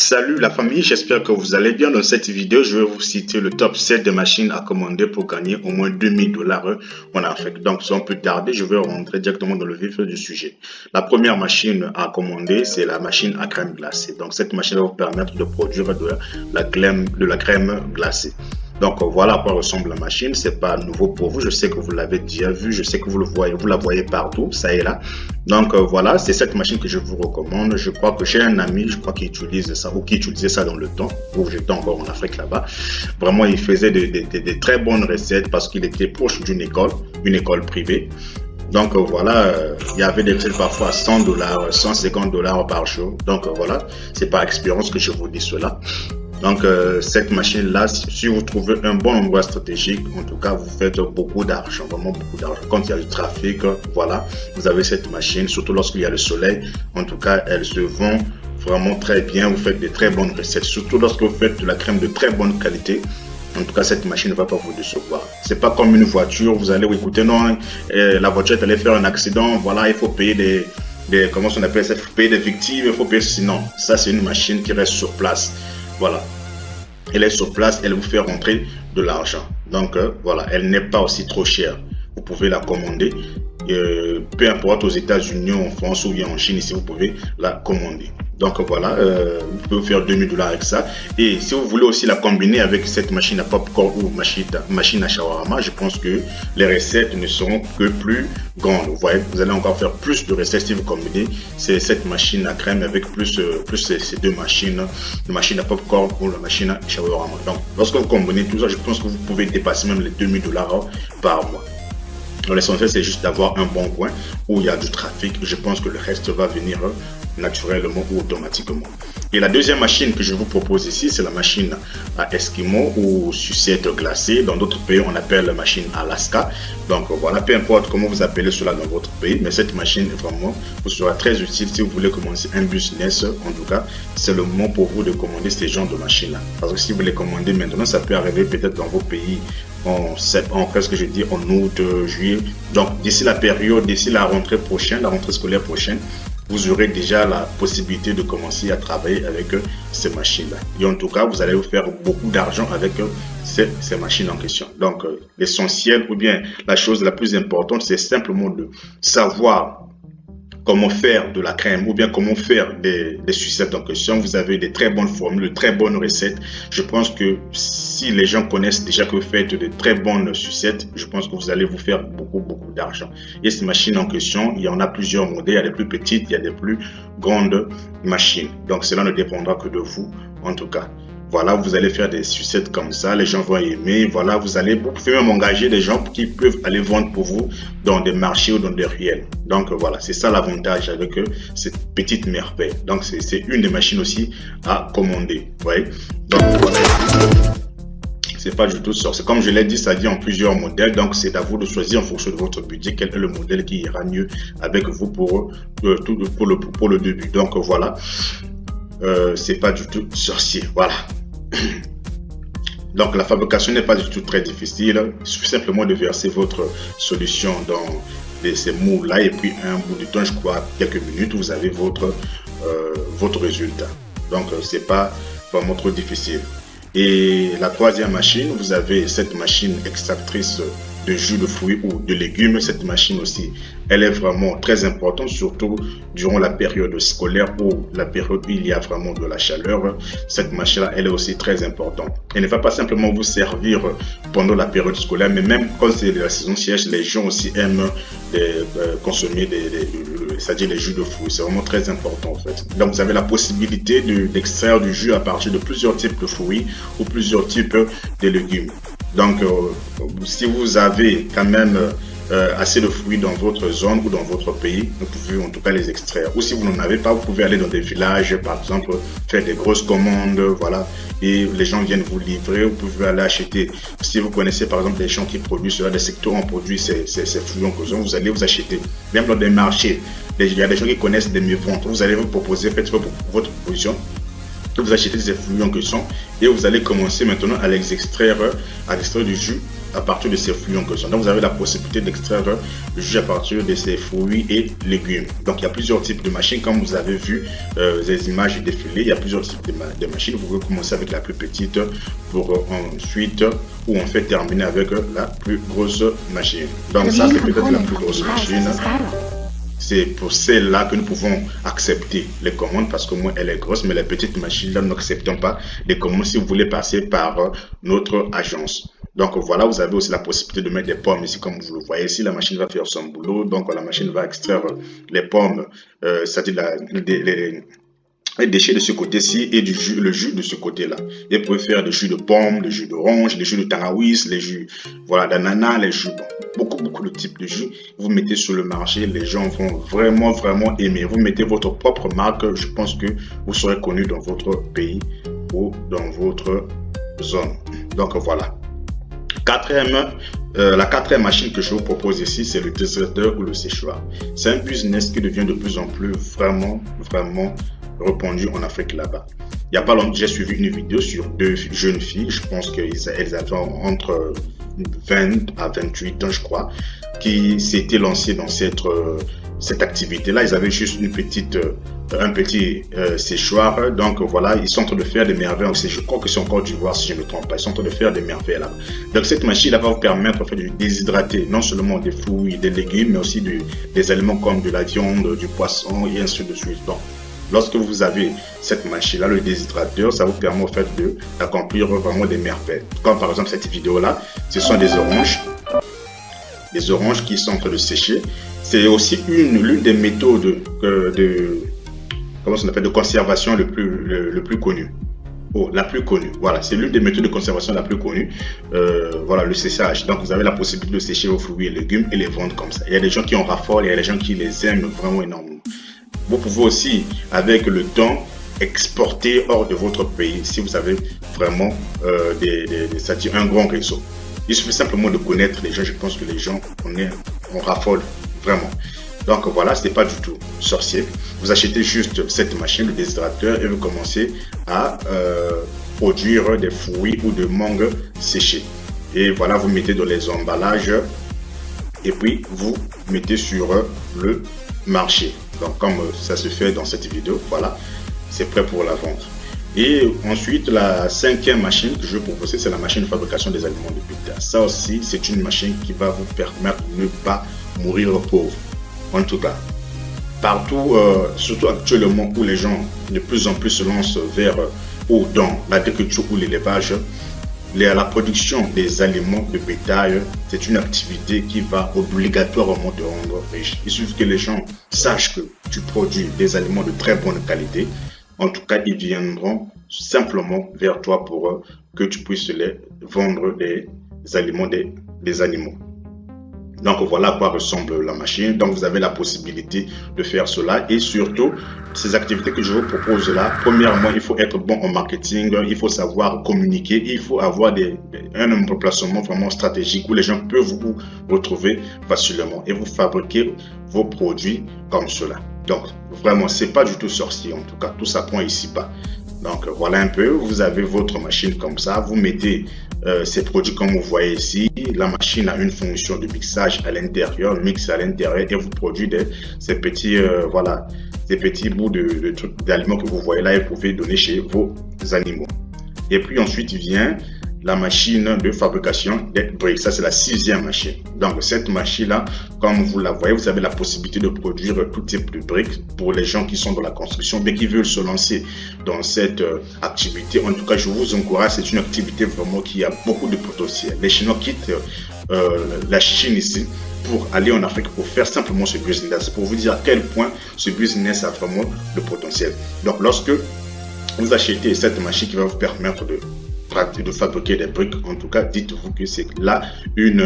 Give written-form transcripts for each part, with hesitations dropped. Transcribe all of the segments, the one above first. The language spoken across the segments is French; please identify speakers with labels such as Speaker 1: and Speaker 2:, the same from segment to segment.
Speaker 1: Salut la famille, j'espère que vous allez bien. Dans cette vidéo, je vais vous citer le top 7 de machines à commander pour gagner au moins 2000 $ en Afrique. Donc sans plus tarder, je vais rentrer directement dans le vif du sujet. La première machine à commander, c'est la machine à crème glacée. Donc cette machine va vous permettre de produire de la crème glacée. Donc voilà à quoi ressemble la machine. C'est pas nouveau pour vous. Je sais que vous l'avez déjà vu. Je sais que vous la voyez partout, ça et là. Donc voilà, c'est cette machine que je vous recommande. Je crois que j'ai un ami, je crois qu'il utilise ça ou qui utilisait ça dans le temps où j'étais encore en Afrique là-bas. Vraiment, il faisait de très bonnes recettes parce qu'il était proche d'une école, une école privée. Donc voilà, il y avait des recettes parfois à 100 $, 150 $ par jour. Donc voilà, c'est par expérience que je vous dis cela. Donc cette machine-là, si vous trouvez un bon endroit stratégique, en tout cas, vous faites beaucoup d'argent, vraiment beaucoup d'argent. Quand il y a du trafic, voilà, vous avez cette machine, surtout lorsqu'il y a le soleil. En tout cas, elle se vend vraiment très bien. Vous faites de très bonnes recettes, surtout lorsque vous faites de la crème de très bonne qualité. En tout cas, cette machine ne va pas vous décevoir. C'est pas comme une voiture, vous allez, écouter, non, la voiture est allée faire un accident, voilà, il faut payer comment on appelle ça, il faut payer des victimes, il faut payer ceci. Non, ça c'est une machine qui reste sur place. Voilà, elle est sur place, elle vous fait rentrer de l'argent. Donc voilà, elle n'est pas aussi trop chère. Vous pouvez la commander, peu importe aux États-Unis, en France ou bien en Chine, ici vous pouvez la commander. Donc voilà, vous pouvez faire 2000 $ avec ça. Et si vous voulez aussi la combiner avec cette machine à popcorn ou machine à shawarma, je pense que les recettes ne seront que plus grandes. Vous voyez, vous allez encore faire plus de recettes si vous combinez cette machine à crème avec plus ces deux machines, la machine à popcorn ou la machine à shawarma. Donc lorsque vous combinez tout ça, je pense que vous pouvez dépasser même les 2000 $ par mois. L'essentiel, c'est juste d'avoir un bon coin où il y a du trafic. Je pense que le reste va venir naturellement ou automatiquement. Et la deuxième machine que je vous propose ici, c'est la machine à Eskimo ou sucette glacée. Dans d'autres pays, on appelle la machine Alaska. Donc voilà, peu importe comment vous appelez cela dans votre pays, mais cette machine, vraiment, vous sera très utile si vous voulez commencer un business. En tout cas, c'est le moment pour vous de commander ces genres de machines-là. Parce que si vous les commandez maintenant, ça peut arriver peut-être dans vos pays qu'est-ce que je dis, en août, juillet. Donc d'ici la rentrée prochaine, la rentrée scolaire prochaine, vous aurez déjà la possibilité de commencer à travailler avec ces machines-là. Et en tout cas, vous allez vous faire beaucoup d'argent avec ces machines en question. Donc l'essentiel ou bien la chose la plus importante, c'est simplement de savoir comment faire de la crème ou bien comment faire des sucettes en question. Vous avez des très bonnes formules, de très bonnes recettes. Je pense que si les gens connaissent déjà que vous faites de très bonnes sucettes, je pense que vous allez vous faire beaucoup d'argent. Et ces machines en question, il y en a plusieurs modèles. Il y a des plus petites, il y a des plus grandes machines. Donc cela ne dépendra que de vous en tout cas. Voilà, vous allez faire des sucettes comme ça, les gens vont aimer. Voilà, vous pouvez même engager des gens qui peuvent aller vendre pour vous dans des marchés ou dans des ruelles. Donc voilà, c'est ça l'avantage avec cette petite merveille. Donc c'est une des machines aussi à commander. Vous voyez? Donc voilà. C'est pas du tout ça. C'est comme je l'ai dit, ça dit en plusieurs modèles. Donc c'est à vous de choisir en fonction de votre budget quel est le modèle qui ira mieux avec vous pour le début. Donc voilà. C'est pas du tout sorcier, voilà. Donc la fabrication n'est pas du tout très difficile. Il suffit simplement de verser votre solution dans ces moules là et puis un bout de temps, je crois quelques minutes, vous avez votre résultat. Donc c'est pas vraiment trop difficile. Et la troisième machine, vous avez cette machine extractrice de jus de fruits ou de légumes. Cette machine aussi, elle est vraiment très importante, surtout durant la période scolaire ou la période où il y a vraiment de la chaleur. Cette machine-là, elle est aussi très importante. Elle ne va pas simplement vous servir pendant la période scolaire, mais même quand c'est la saison sèche, les gens aussi aiment consommer c'est-à-dire les jus de fruits. C'est vraiment très important en fait. Donc vous avez la possibilité d'extraire du jus à partir de plusieurs types de fruits ou plusieurs types de légumes. Donc, si vous avez quand même assez de fruits dans votre zone ou dans votre pays, vous pouvez en tout cas les extraire. Ou si vous n'en avez pas, vous pouvez aller dans des villages, par exemple, faire des grosses commandes, voilà, et les gens viennent vous livrer. Vous pouvez aller acheter. Si vous connaissez par exemple des gens qui produisent cela, des secteurs où on produit ces fruits en cause, vous allez vous acheter. Même dans des marchés, il y a des gens qui connaissent des mieux-ventes. Vous allez vous proposer, faites votre proposition. Vous achetez ces fruits en question et vous allez commencer maintenant à les extraire, du jus à partir de ces fruits en question. Donc vous avez la possibilité d'extraire le jus à partir de ces fruits et légumes. Donc il y a plusieurs types de machines, comme vous avez vu les images défilées, il y a plusieurs types de machines. Vous pouvez commencer avec la plus petite pour ensuite ou en fait terminer avec la plus grosse machine. Donc ça c'est peut-être la plus grosse machine. C'est pour celle-là que nous pouvons accepter les commandes parce que moi elle est grosse, mais les petites machines là, nous n'acceptons pas les commandes si vous voulez passer par notre agence. Donc voilà, vous avez aussi la possibilité de mettre des pommes ici comme vous le voyez ici. La machine va faire son boulot, donc la machine va extraire les pommes, c'est-à-dire les déchets de ce côté-ci et le jus de ce côté-là. Et vous pouvez faire des jus de pommes, des jus d'orange, des jus de tangawiz, les jus voilà, d'ananas, les jus, beaucoup de types de jus. Vous mettez sur le marché, les gens vont vraiment aimer. Vous mettez votre propre marque, je pense que vous serez connu dans votre pays ou dans votre zone. Donc voilà. La quatrième machine que je vous propose ici, c'est le déshydrateur ou le séchoir. C'est un business qui devient de plus en plus vraiment répandu en Afrique là-bas. Il n'y a pas longtemps, j'ai suivi une vidéo sur deux jeunes filles, je pense qu'elles avaient entre 20 à 28 ans, je crois, qui s'étaient lancées dans cette activité-là. Ils avaient juste un petit séchoir. Donc voilà, ils sont en train de faire des merveilles aussi. Je crois que c'est encore du voir si je ne me trompe pas. Ils sont en train de faire des merveilles là. Donc cette machine va vous permettre en fait, de déshydrater non seulement des fruits, des légumes, mais aussi des aliments comme de la viande, du poisson et ainsi de suite. Donc, lorsque vous avez cette machine-là, le déshydrateur, ça vous permet en fait d'accomplir vraiment des merveilles. Comme par exemple cette vidéo-là, ce sont des oranges qui sont en train de sécher. C'est aussi l'une des méthodes de conservation le plus connue. Oh, la plus connue. Voilà, c'est l'une des méthodes de conservation la plus connue. Voilà, le séchage. Donc, vous avez la possibilité de sécher vos fruits et légumes et les vendre comme ça. Il y a des gens qui en raffolent, il y a des gens qui les aiment vraiment énormément. Vous pouvez aussi, avec le temps, exporter hors de votre pays si vous avez vraiment c'est-à-dire un grand réseau. Il suffit simplement de connaître les gens. Je pense que les gens, on raffole vraiment. Donc voilà, ce n'est pas du tout sorcier. Vous achetez juste cette machine, le déshydrateur, et vous commencez à produire des fruits ou des mangues séchés. Et voilà, vous mettez dans les emballages et puis vous mettez sur le marché. Donc comme ça se fait dans cette vidéo, voilà, c'est prêt pour la vente. Et ensuite, la cinquième machine que je vais proposer, c'est la machine de fabrication des aliments de bétail. Ça aussi, c'est une machine qui va vous permettre de ne pas mourir pauvre. En tout cas, partout, surtout actuellement où les gens de plus en plus se lancent vers ou dans l'agriculture ou l'élevage, la production des aliments de bétail, c'est une activité qui va obligatoirement te rendre riche. Il suffit que les gens sachent que tu produis des aliments de très bonne qualité. En tout cas, ils viendront simplement vers toi pour que tu puisses les vendre des aliments des animaux. Donc voilà à quoi ressemble la machine. Donc vous avez la possibilité de faire cela et surtout ces activités que je vous propose là. Premièrement, il faut être bon en marketing, il faut savoir communiquer, il faut avoir un emplacement vraiment stratégique où les gens peuvent vous retrouver facilement et vous fabriquer vos produits comme cela. Donc vraiment, c'est pas du tout sorcier en tout cas, tout s'apprend ici-bas. Donc voilà un peu, vous avez votre machine comme ça, vous mettez ces produits comme vous voyez ici. La machine a une fonction de mixage à l'intérieur, mixe à l'intérieur et vous produit ces petits ces petits bouts d'aliments que vous voyez là et vous pouvez donner chez vos animaux. Et puis ensuite vient la machine de fabrication des briques. Ça, c'est la sixième machine. Donc, cette machine-là, comme vous la voyez, vous avez la possibilité de produire tout type de briques pour les gens qui sont dans la construction, mais qui veulent se lancer dans cette activité. En tout cas, je vous encourage. C'est une activité vraiment qui a beaucoup de potentiel. Les Chinois quittent la Chine ici pour aller en Afrique pour faire simplement ce business, pour vous dire à quel point ce business a vraiment de potentiel. Donc, lorsque vous achetez cette machine qui va vous permettre de fabriquer des briques, en tout cas, dites-vous que c'est là une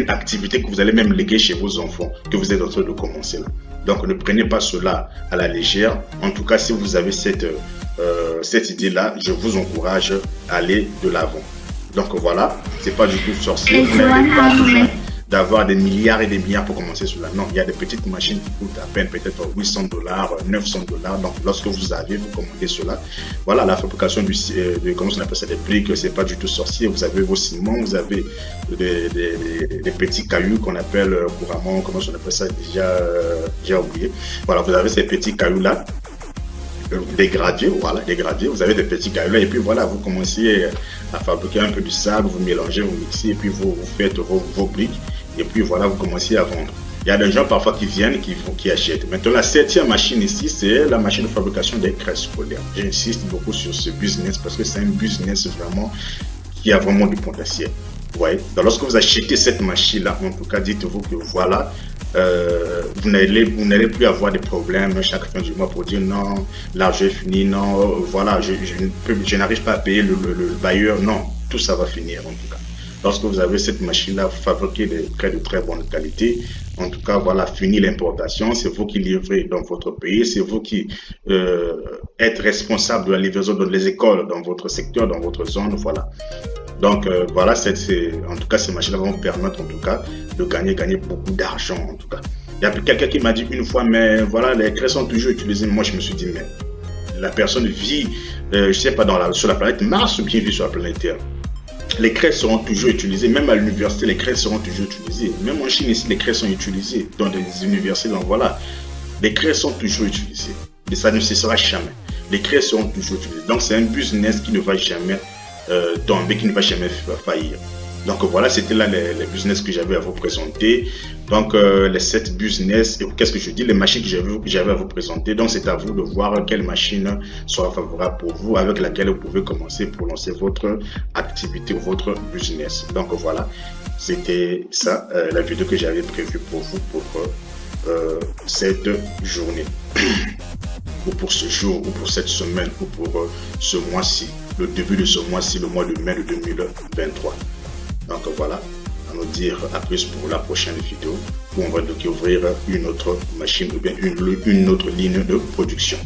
Speaker 1: activité que vous allez même léguer chez vos enfants, que vous êtes en train de commencer là. Donc, ne prenez pas cela à la légère. En tout cas, si vous avez cette idée-là, je vous encourage à aller de l'avant. Donc voilà, c'est pas du tout sorcier. d'avoir des milliards et des milliards pour commencer cela. Non, il y a des petites machines qui coûtent à peine peut-être 800 dollars, 900 dollars. Donc, lorsque vous avez, vous commandez cela. Voilà, la fabrication comment on appelle ça, des briques, c'est pas du tout sorcier. Vous avez vos ciments, vous avez des petits cailloux qu'on appelle couramment, comment on appelle ça déjà oublié. Voilà, vous avez ces petits cailloux-là. Des graviers, voilà, des graviers, vous avez des petits cailloux là, et puis voilà, vous commencez à fabriquer un peu du sable, vous mélangez, vous mixez, et puis vous faites vos briques, et puis voilà, vous commencez à vendre. Il y a des gens parfois qui viennent, qui achètent. Maintenant, la 7e machine ici, c'est la machine de fabrication des crêpes scolaires. J'insiste beaucoup sur ce business parce que c'est un business vraiment qui a vraiment du potentiel. Ouais. Donc, lorsque vous achetez cette machine-là, en tout cas, dites-vous que voilà, vous n'allez plus avoir de problèmes chaque fin du mois pour dire non, l'argent est fini, non, voilà, je n'arrive pas à payer le bailleur. Non, tout ça va finir en tout cas. Lorsque vous avez cette machine-là, fabriquée de très bonne qualité, en tout cas, voilà, fini l'importation, c'est vous qui livrez dans votre pays, c'est vous qui êtes responsable de la livraison dans les écoles, dans votre secteur, dans votre zone, voilà. Donc voilà, en tout cas, ces machines-là vont permettre en tout cas de gagner beaucoup d'argent en tout cas. Il y a quelqu'un qui m'a dit une fois, mais voilà, les craies sont toujours utilisées. Moi, je me suis dit, mais la personne vit, je sais pas, sur la planète Mars ou bien vit sur la planète Terre. Les craies seront toujours utilisées, même à l'université, les craies seront toujours utilisées. Même en Chine, ici, les craies sont utilisées dans des universités. Donc voilà, les craies sont toujours utilisées. Et ça ne cessera jamais. Les craies seront toujours utilisées. Donc c'est un business qui ne va jamais tomber, qui ne va jamais faillir. Donc voilà, c'était là les business que j'avais à vous présenter. Donc les 7 business, qu'est-ce que je dis, les machines que j'avais à vous présenter. Donc c'est à vous de voir quelle machine sera favorable pour vous, avec laquelle vous pouvez commencer pour lancer votre activité ou votre business. Donc voilà, c'était ça la vidéo que j'avais prévue pour vous pour cette journée. Ou pour ce jour, ou pour cette semaine, ou pour ce mois-ci, le début de ce mois-ci, le mois de mai de 2023. Donc voilà, à nous dire à plus pour la prochaine vidéo où on va découvrir une autre machine ou bien une autre ligne de production.